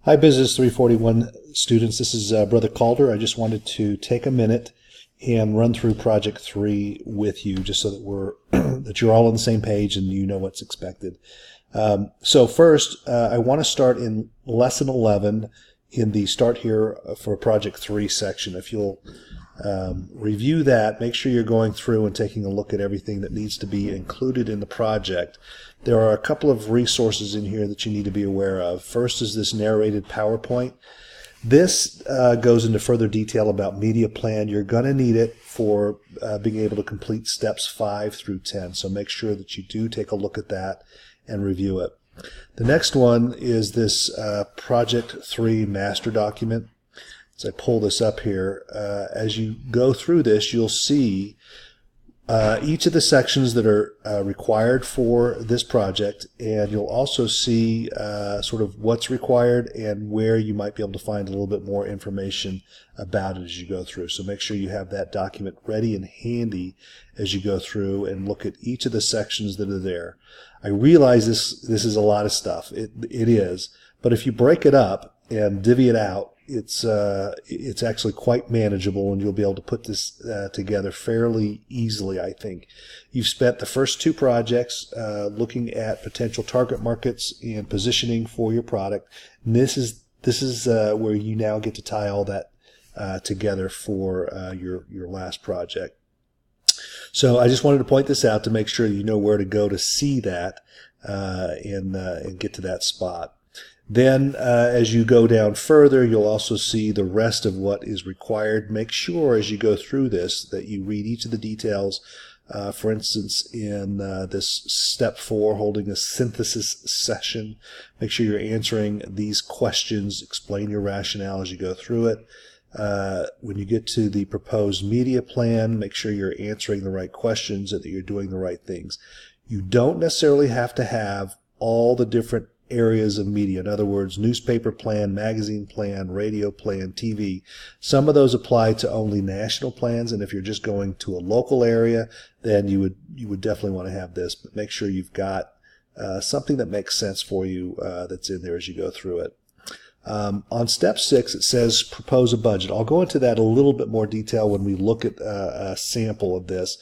Hi, Business 341 students. This is Brother Calder. I just wanted to take a minute and run through Project 3 with you, just so that we're that you're all on the same page and you know what's expected. So first, I want to start in Lesson 11 in the Start Here for Project 3 section. If you'll review that, make sure you're going through and taking a look at everything that needs to be included in the project. There are a couple of resources in here that you need to be aware of. First is this narrated PowerPoint. This goes into further detail about media plan. You're going to need it for being able to complete steps 5 through 10. So make sure that you do take a look at that and review it. The next one is this Project 3 master document. As I pull this up here, as you go through this, you'll see each of the sections that are required for this project, and you'll also see sort of what's required and where you might be able to find a little bit more information about it as you go through. So make sure you have that document ready and handy as you go through and look at each of the sections that are there. I realize this is a lot of stuff. It is, but if you break it up and divvy it out, it's actually quite manageable, and you'll be able to put this together fairly easily, I think. You've spent the first 2 projects looking at potential target markets and positioning for your product. And this is where you now get to tie all that together for your last project. So I just wanted to point this out to make sure you know where to go to see that and get to that spot. Then as you go down further, you'll also see the rest of what is required. Make sure as you go through this that you read each of the details. For instance, in this step 4, holding a synthesis session, make sure you're answering these questions. Explain your rationale as you go through it. When you get to the proposed media plan, make sure you're answering the right questions and that you're doing the right things. You don't necessarily have to have all the different areas of media. In other words, newspaper plan, magazine plan, radio plan, TV. Some of those apply to only national plans, and if you're just going to a local area, then you would definitely want to have this. But make sure you've got something that makes sense for you that's in there as you go through it. On step 6, it says propose a budget. I'll go into that a little bit more detail when we look at a sample of this.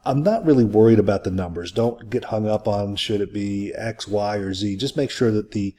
I'm not really worried about the numbers. Don't get hung up on should it be X, Y, or Z. Just make sure that the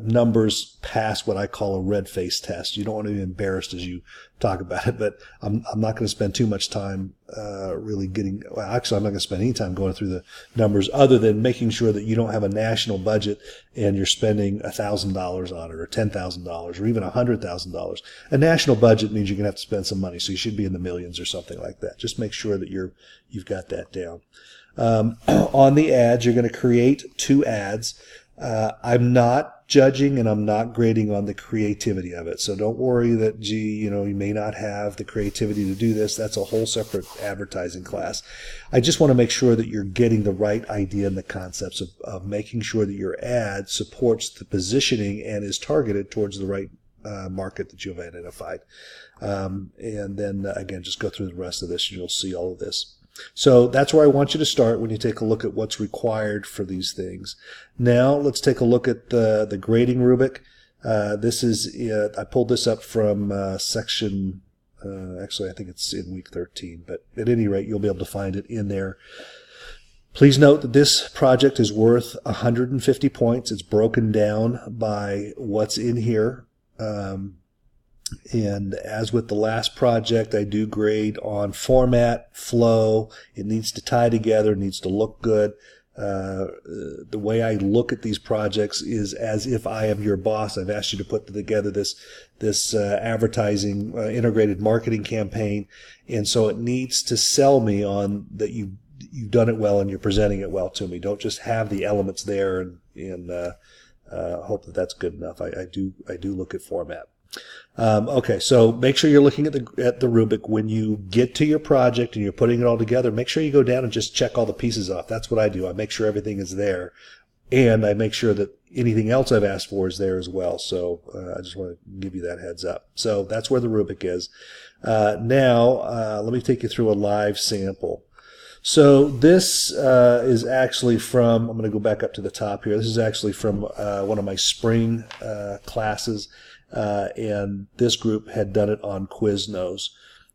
numbers pass what I call a red face test. You don't want to be embarrassed as you talk about it, but I'm not going to spend too much time really getting, well, actually I'm not going to spend any time going through the numbers other than making sure that you don't have a national budget and you're spending $1,000 on it or $10,000 or even $100,000. A national budget means you're going to have to spend some money, so you should be in the millions or something like that. Just make sure that you've got that down. On the ads, you're going to create 2 ads. I'm not judging and I'm not grading on the creativity of it. So don't worry that, you may not have the creativity to do this. That's a whole separate advertising class. I just want to make sure that you're getting the right idea and the concepts of making sure that your ad supports the positioning and is targeted towards the right market that you've identified. And then, again, just go through the rest of this and you'll see all of this. So that's where I want you to start when you take a look at what's required for these things. Now let's take a look at the grading rubric. This is I pulled this up from section, actually I think it's in week 13, but at any rate you'll be able to find it in there. Please note that this project is worth 150 points. It's broken down by what's in here. And as with the last project, I do grade on format, flow. It needs to tie together, it needs to look good. The way I look at these projects is as if I am your boss. I've asked you to put together this advertising integrated marketing campaign, and so it needs to sell me on that you've done it well and you're presenting it well to me. Don't just have the elements there and hope that that's good enough. I do look at format. Okay, so make sure you're looking at the rubric when you get to your project and you're putting it all together. Make sure you go down and just check all the pieces off. That's what I do. I make sure everything is there, and I make sure that anything else I've asked for is there as well. So I just want to give you that heads up. So that's where the rubric is. Now let me take you through a live sample. So this is actually from, I'm going to go back up to the top here. This is actually from one of my spring classes, and this group had done it on Quiznos.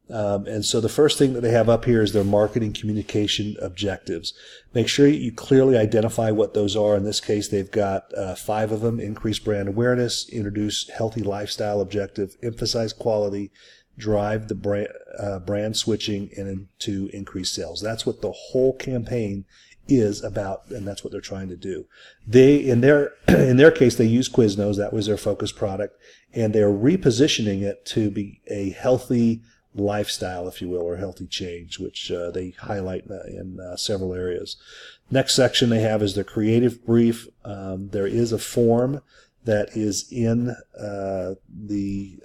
And so the first thing that they have up here is their marketing communication objectives. Make sure you clearly identify what those are. In this case, they've got 5 of them: increase brand awareness, introduce healthy lifestyle objective, emphasize quality, drive the brand switching, and to increase sales. That's what the whole campaign is about, and that's what they're trying to do. They, in their case, they use Quiznos. That was their focus product, and they're repositioning it to be a healthy lifestyle, if you will, or healthy change, which they highlight in several areas. Next section they have is their creative brief. There is a form that is in the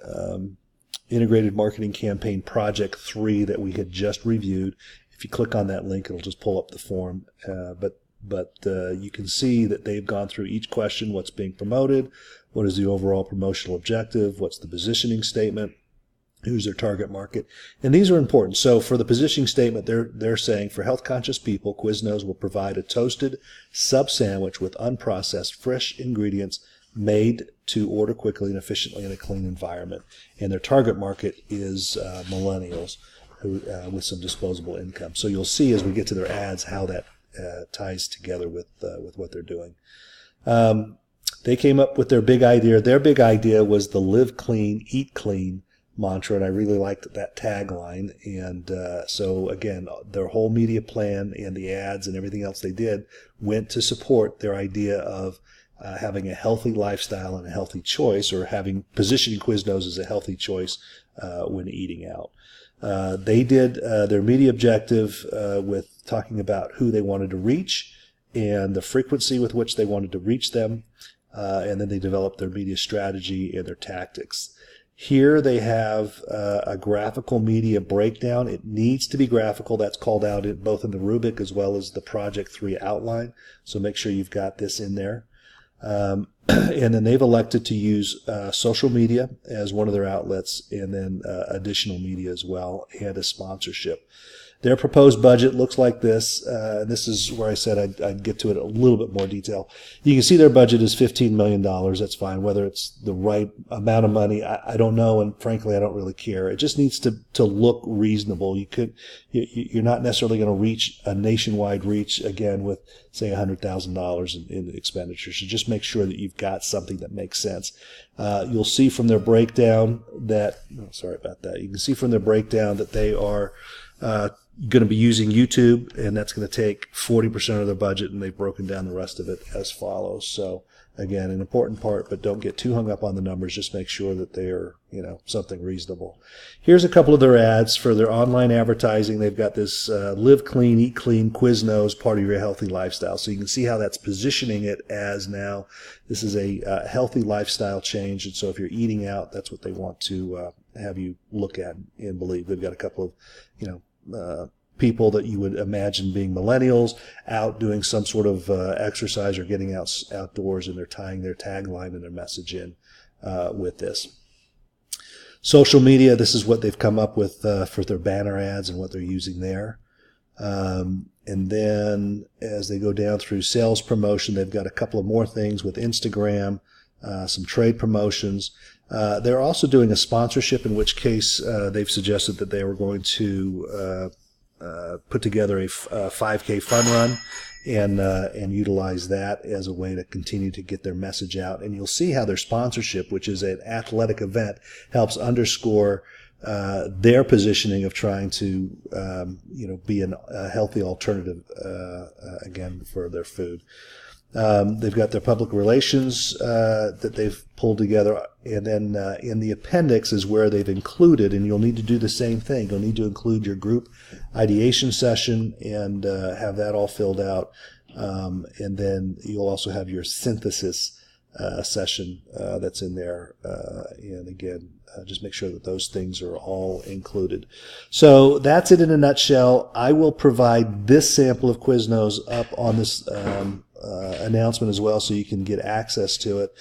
Integrated Marketing Campaign Project 3 that we had just reviewed. If you click on that link, it'll just pull up the form. But you can see that they've gone through each question: what's being promoted, what is the overall promotional objective, what's the positioning statement, who's their target market, and these are important. So for the positioning statement, they're saying for health-conscious people, Quiznos will provide a toasted sub sandwich with unprocessed, fresh ingredients made to order quickly and efficiently in a clean environment. And their target market is millennials who with some disposable income. So you'll see as we get to their ads how that ties together with what they're doing. They came up with their big idea. Their big idea was the live clean, eat clean mantra, and I really liked that tagline. And so again, their whole media plan and the ads and everything else they did went to support their idea of having a healthy lifestyle and a healthy choice, or positioning Quiznos as a healthy choice when eating out. They did their media objective with talking about who they wanted to reach and the frequency with which they wanted to reach them, and then they developed their media strategy and their tactics. Here they have a graphical media breakdown. It needs to be graphical. That's called out both in the rubric as well as the Project 3 outline. So make sure you've got this in there. And then they've elected to use social media as one of their outlets, and then additional media as well, and a sponsorship. Their proposed budget looks like this. This is where I said I'd get to it a little bit more detail. You can see their budget is $15 million. That's fine. Whether it's the right amount of money, I don't know, and frankly, I don't really care. It just needs to look reasonable. You're not necessarily going to reach a nationwide reach, again, with, say, $100,000 in expenditures. So just make sure that you've got something that makes sense. You'll see from their breakdown that, sorry about that. You can see from their breakdown that they are going to be using YouTube, and that's going to take 40% of their budget, and they've broken down the rest of it as follows. So again, an important part, but don't get too hung up on the numbers. Just make sure that they are, something reasonable. Here's a couple of their ads for their online advertising. They've got this live clean, eat clean, Quiznos, part of your healthy lifestyle. So you can see how that's positioning it as now this is a healthy lifestyle change. And so if you're eating out, that's what they want to have you look at and believe. They've got a couple of, people that you would imagine being millennials out doing some sort of exercise or getting outdoors, and they're tying their tagline and their message in with this. Social media, this is what they've come up with for their banner ads and what they're using there. And then as they go down through sales promotion, they've got a couple of more things with Instagram, some trade promotions. They're also doing a sponsorship, in which case they've suggested that they were going to put together a 5K fun run and utilize that as a way to continue to get their message out. And you'll see how their sponsorship, which is an athletic event, helps underscore their positioning of trying to be a healthy alternative again for their food. They've got their public relations that they've pulled together, and then in the appendix is where they've included, and you'll need to do the same thing. You'll need to include your group ideation session and have that all filled out, and then you'll also have your synthesis session that's in there, and again, just make sure that those things are all included. So that's it in a nutshell. I will provide this sample of Quiznos up on this announcement as well, so you can get access to it.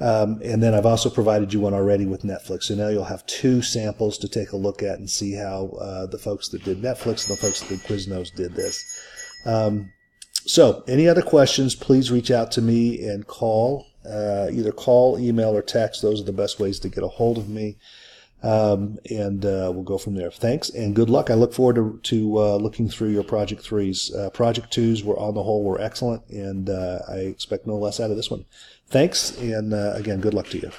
And then I've also provided you one already with Netflix. So now you'll have 2 samples to take a look at and see how the folks that did Netflix and the folks that did Quiznos did this. So any other questions, please reach out to me and call. Either call, email, or text. Those are the best ways to get a hold of me. And we'll go from there. Thanks and good luck. I look forward to looking through your Project 3s. Project 2s were, on the whole, were excellent, and I expect no less out of this one. Thanks, and again, good luck to you.